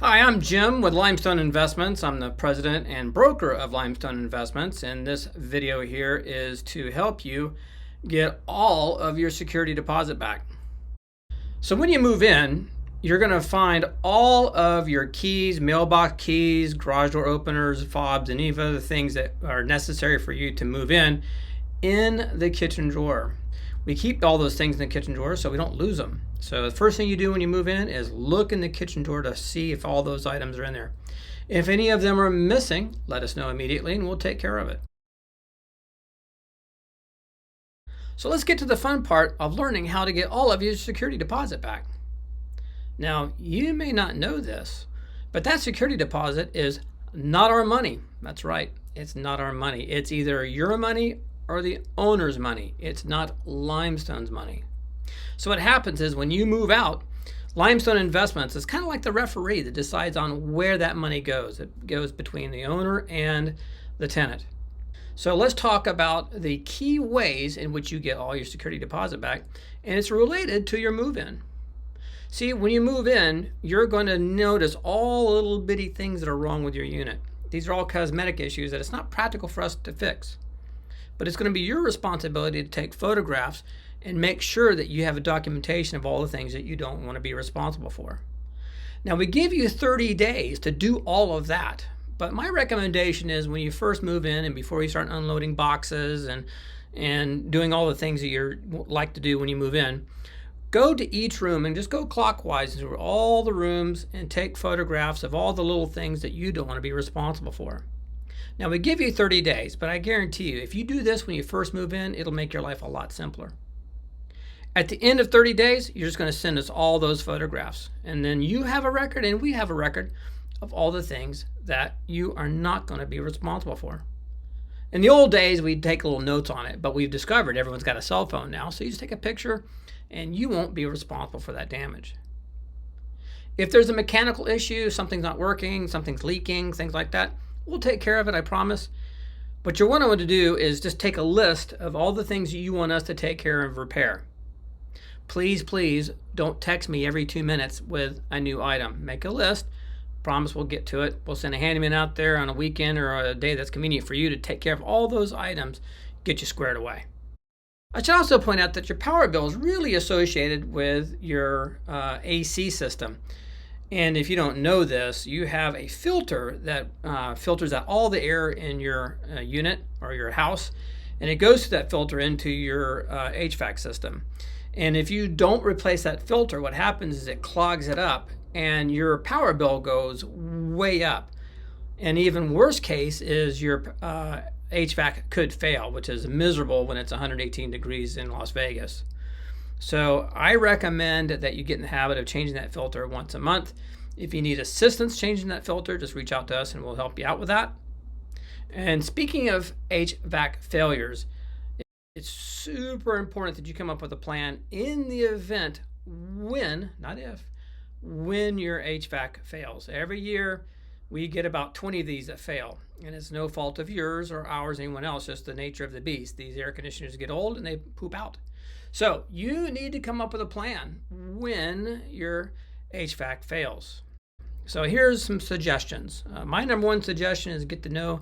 Hi, I'm Jim with Limestone Investments. I'm the president and broker of Limestone Investments, and this video here is to help you get all of your security deposit back. So when you move in, you're going to find all of your keys, mailbox keys, garage door openers, fobs, and any other things that are necessary for you to move in the kitchen drawer. We keep all those things in the kitchen drawer so we don't lose them. So the first thing you do when you move in is look in the kitchen drawer to see if all those items are in there. If any of them are missing, let us know immediately and we'll take care of it. So let's get to the fun part of learning how to get all of your security deposit back. Now, you may not know this, but that security deposit is not our money. That's right, it's not our money. It's either your money or the owner's money. It's not Limestone's money. So what happens is when you move out, Limestone Investments is kind of like the referee that decides on where that money goes. It goes between the owner and the tenant. So let's talk about the key ways in which you get all your security deposit back, and it's related to your move-in. See, when you move in, you're going to notice all the little bitty things that are wrong with your unit. These are all cosmetic issues that it's not practical for us to fix. But it's going to be your responsibility to take photographs and make sure that you have a documentation of all the things that you don't want to be responsible for. Now, we give you 30 days to do all of that. But my recommendation is when you first move in and before you start unloading boxes and doing all the things that you like to do when you move in, go to each room and just go clockwise through all the rooms and take photographs of all the little things that you don't want to be responsible for. Now, we give you 30 days, but I guarantee you, if you do this when you first move in, it'll make your life a lot simpler. At the end of 30 days, you're just going to send us all those photographs. And then you have a record and we have a record of all the things that you are not going to be responsible for. In the old days, we'd take little notes on it, but we've discovered everyone's got a cell phone now, so you just take a picture and you won't be responsible for that damage. If there's a mechanical issue, something's not working, something's leaking, things like that, we'll take care of it, I promise. But what I want to do is just take a list of all the things you want us to take care of repair. Please, please don't text me every 2 minutes with a new item. Make a list. Promise we'll get to it. We'll send a handyman out there on a weekend or a day that's convenient for you to take care of all those items, get you squared away. I should also point out that your power bill is really associated with your AC system. And if you don't know this, you have a filter that filters out all the air in your unit or your house, and it goes through that filter into your HVAC system. And if you don't replace that filter, what happens is it clogs it up and your power bill goes way up. And even worse case is your HVAC could fail, which is miserable when it's 118 degrees in Las Vegas. So I recommend that you get in the habit of changing that filter once a month. If you need assistance changing that filter, just reach out to us and we'll help you out with that. And speaking of HVAC failures, it's super important that you come up with a plan in the event when, not if, when your HVAC fails. Every year we get about 20 of these that fail, and it's no fault of yours or ours or anyone else, just the nature of the beast. These air conditioners get old and they poop out. So you need to come up with a plan when your HVAC fails. So here's some suggestions. My number one suggestion is get to know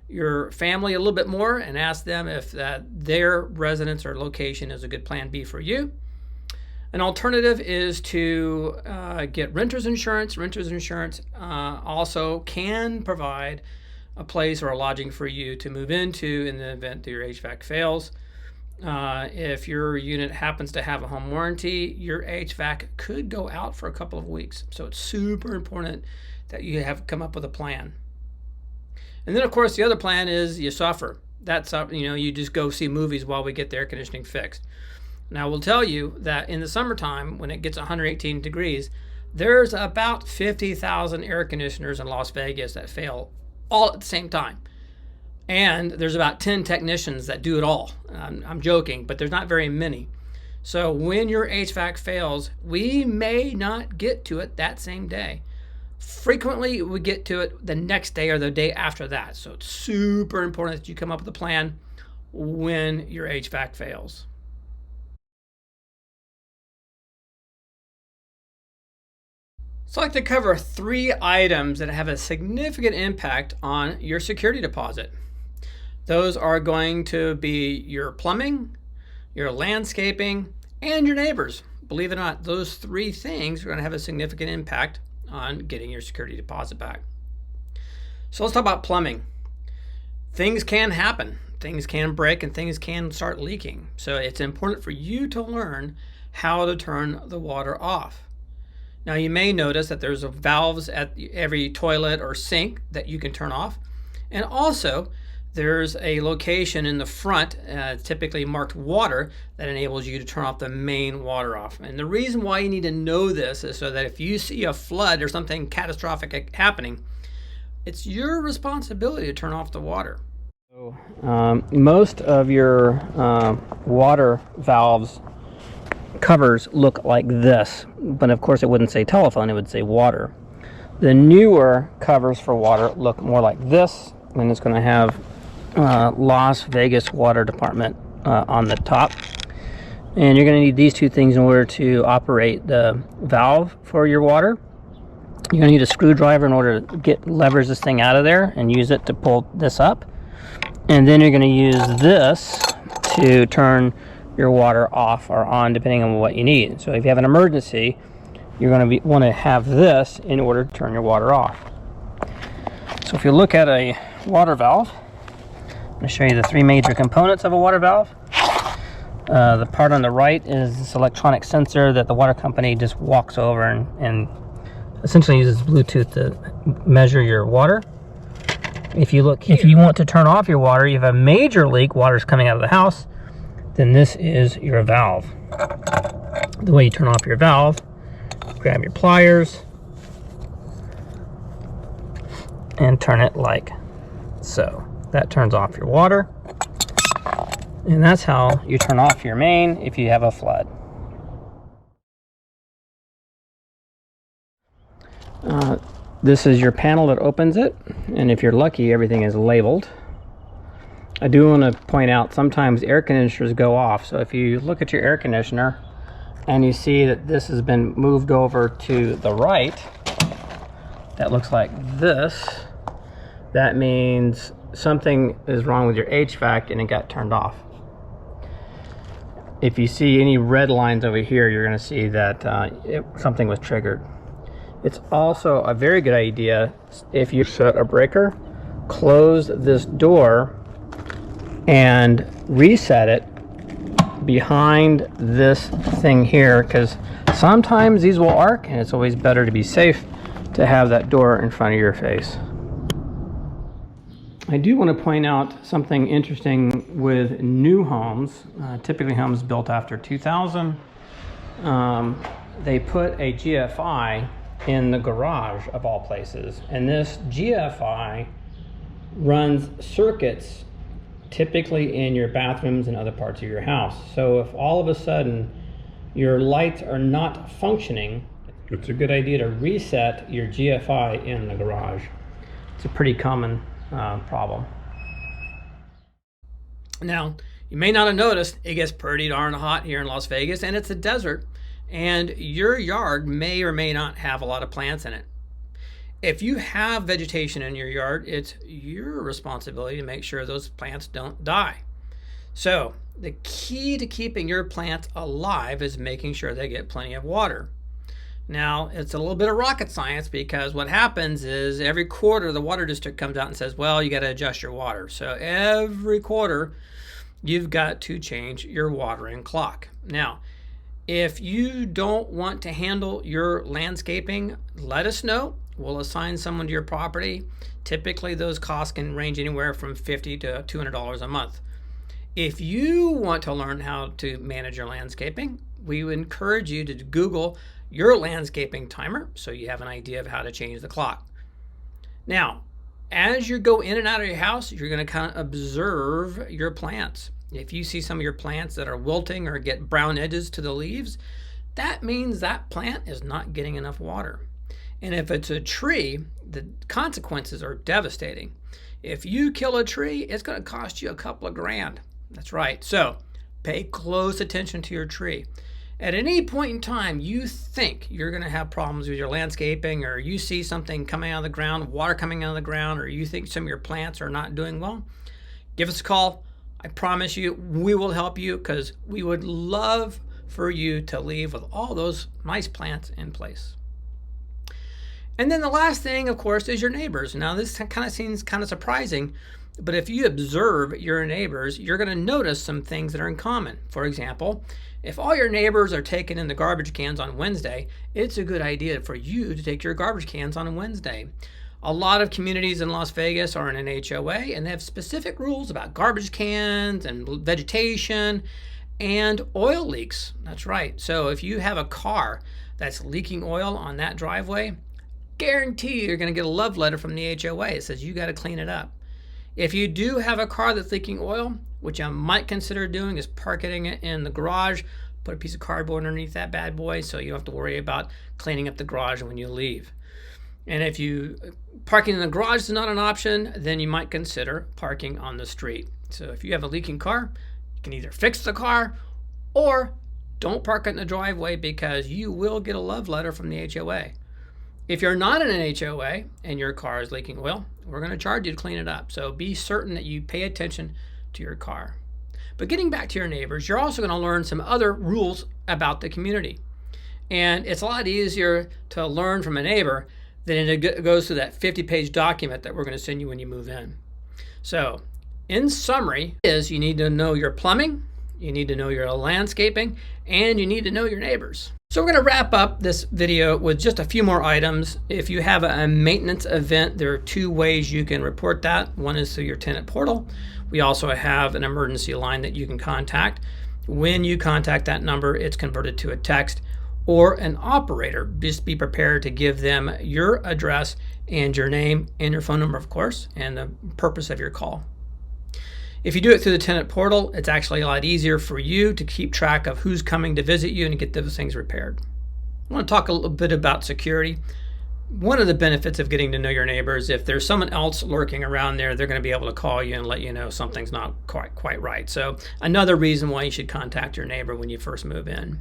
your family a little bit more and ask them if their residence or location is a good plan B for you. An alternative is to get renter's insurance. Renter's insurance also can provide a place or a lodging for you to move into in the event that your HVAC fails. If your unit happens to have a home warranty, your HVAC could go out for a couple of weeks. So it's super important that you have come up with a plan. And then, of course, the other plan is you suffer. That's you just go see movies while we get the air conditioning fixed. Now, we'll tell you that in the summertime, when it gets 118 degrees, there's about 50,000 air conditioners in Las Vegas that fail all at the same time. And there's about 10 technicians that do it all. I'm joking, but there's not very many. So when your HVAC fails, we may not get to it that same day. Frequently, we get to it the next day or the day after that. So it's super important that you come up with a plan when your HVAC fails. So I'd like to cover 3 items that have a significant impact on your security deposit. Those are going to be your plumbing, your landscaping, and your neighbors. Believe it or not, those 3 things are going to have a significant impact on getting your security deposit back. So let's talk about plumbing. Things can happen. Things can break and things can start leaking. So it's important for you to learn how to turn the water off. Now you may notice that there's valves at every toilet or sink that you can turn off. And also there's a location in the front, typically marked water, that enables you to turn off the main water off. And the reason why you need to know this is so that if you see a flood or something catastrophic happening, it's your responsibility to turn off the water. So, most of your water valves covers look like this, but of course it wouldn't say telephone, it would say water. The newer covers for water look more like this, and it's going to have Las Vegas Water Department on the top. And you're going to need these 2 things in order to operate the valve for your water. You're going to need a screwdriver in order to leverage this thing out of there and use it to pull this up. And then you're going to use this to turn your water off or on, depending on what you need. So if you have an emergency, you're going to want to have this in order to turn your water off. So if you look at a water valve, I'm going to show you the 3 major components of a water valve. The part on the right is this electronic sensor that the water company just walks over and essentially uses Bluetooth to measure your water. If you look here, if you want to turn off your water, you have a major leak, water's coming out of the house, then this is your valve. The way you turn off your valve, grab your pliers and turn it like so. That turns off your water, and that's how you turn off your main if you have a flood. This is your panel that opens it, and if you're lucky, everything is labeled. I do want to point out sometimes air conditioners go off, so if you look at your air conditioner and you see that this has been moved over to the right, that looks like this, that means something is wrong with your HVAC and it got turned off. If you see any red lines over here, you're going to see that something was triggered. It's also a very good idea, if you set a breaker, close this door and reset it behind this thing here, because sometimes these will arc, and it's always better to be safe to have that door in front of your face. I do want to point out something interesting with new homes, typically homes built after 2000. They put a GFI in the garage of all places, and this GFI runs circuits typically in your bathrooms and other parts of your house. So if all of a sudden your lights are not functioning, it's a good idea to reset your GFI in the garage. It's a pretty common problem. Now, you may not have noticed, it gets pretty darn hot here in Las Vegas, and it's a desert, and your yard may or may not have a lot of plants in it. If you have vegetation in your yard, it's your responsibility to make sure those plants don't die. So the key to keeping your plants alive is making sure they get plenty of water. Now, it's a little bit of rocket science, because what happens is every quarter the water district comes out and says, well, you got to adjust your water. So every quarter you've got to change your watering clock. Now, if you don't want to handle your landscaping, let us know. We'll assign someone to your property. Typically those costs can range anywhere from $50 to $200 a month. If you want to learn how to manage your landscaping, we would encourage you to Google your landscaping timer so you have an idea of how to change the clock. Now, as you go in and out of your house, you're going to kind of observe your plants. If you see some of your plants that are wilting or get brown edges to the leaves, that means that plant is not getting enough water. And if it's a tree, the consequences are devastating. If you kill a tree, it's going to cost you a couple of grand. That's right. So pay close attention to your tree. At any point in time you think you're going to have problems with your landscaping, or you see something coming out of the ground, water coming out of the ground, or you think some of your plants are not doing well, give us a call. I promise you we will help you, because we would love for you to leave with all those nice plants in place. And then the last thing, of course, is your neighbors. Now this kind of seems kind of surprising, but if you observe your neighbors, you're going to notice some things that are in common. For example, if all your neighbors are taking in the garbage cans on Wednesday, it's a good idea for you to take your garbage cans on a Wednesday. A lot of communities in Las Vegas are in an HOA, and they have specific rules about garbage cans and vegetation and oil leaks. That's right. So if you have a car that's leaking oil on that driveway, guarantee you're going to get a love letter from the HOA. It says you got to clean it up. If you do have a car that's leaking oil, which I might consider doing, is parking it in the garage, put a piece of cardboard underneath that bad boy so you don't have to worry about cleaning up the garage when you leave. And if parking in the garage is not an option, then you might consider parking on the street. So if you have a leaking car, you can either fix the car or don't park it in the driveway, because you will get a love letter from the HOA. If you're not in an HOA and your car is leaking oil, we're going to charge you to clean it up. So be certain that you pay attention to your car. But getting back to your neighbors, you're also going to learn some other rules about the community. And it's a lot easier to learn from a neighbor than it goes through that 50-page document that we're going to send you when you move in. So in summary, you need to know your plumbing, you need to know your landscaping, and you need to know your neighbors. So we're going to wrap up this video with just a few more items. If you have a maintenance event, there are two ways you can report that. One is through your tenant portal. We also have an emergency line that you can contact. When you contact that number, it's converted to a text or an operator. Just be prepared to give them your address and your name and your phone number, of course, and the purpose of your call. If you do it through the tenant portal, it's actually a lot easier for you to keep track of who's coming to visit you and get those things repaired. I want to talk a little bit about security. One of the benefits of getting to know your neighbors, if there's someone else lurking around there, they're going to be able to call you and let you know something's not quite right. So another reason why you should contact your neighbor when you first move in.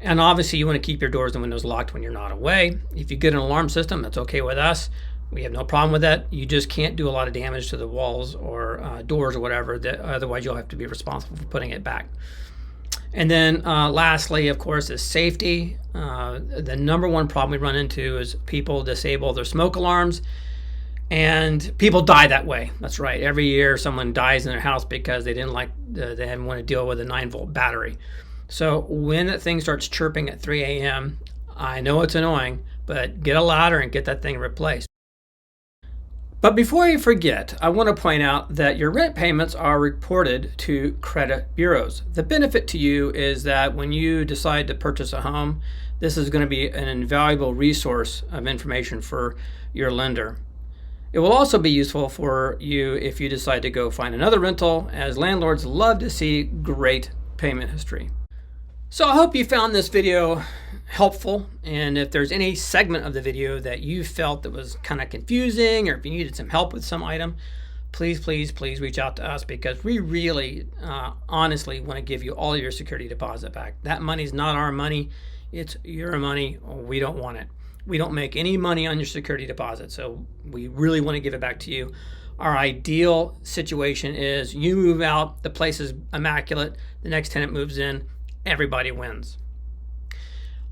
And obviously you want to keep your doors and windows locked when you're not away. If you get an alarm system, that's okay with us. We have no problem with that. You just can't do a lot of damage to the walls or doors or whatever. Otherwise, you'll have to be responsible for putting it back. And then lastly, of course, is safety. The number one problem we run into is people disable their smoke alarms, and people die that way. That's right. Every year, someone dies in their house because they didn't want to deal with a 9-volt battery. So when that thing starts chirping at 3 a.m., I know it's annoying, but get a ladder and get that thing replaced. But before I forget, I want to point out that your rent payments are reported to credit bureaus. The benefit to you is that when you decide to purchase a home, this is going to be an invaluable resource of information for your lender. It will also be useful for you if you decide to go find another rental, as landlords love to see great payment history. So I hope you found this video helpful, and if there's any segment of the video that you felt that was kind of confusing, or if you needed some help with some item, please reach out to us, because we really honestly want to give you all your security deposit back. That money's not our money, it's your money. We don't want it. We don't make any money on your security deposit, so we really want to give it back to you. Our ideal situation is you move out, the place is immaculate, the next tenant moves in, everybody wins.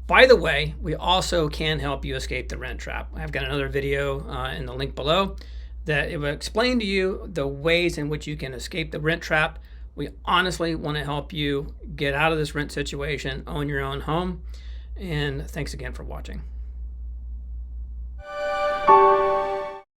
By the way, we also can help you escape the rent trap. I've got another video in the link below that it will explain to you the ways in which you can escape the rent trap. We honestly want to help you get out of this rent situation, own your own home, and thanks again for watching.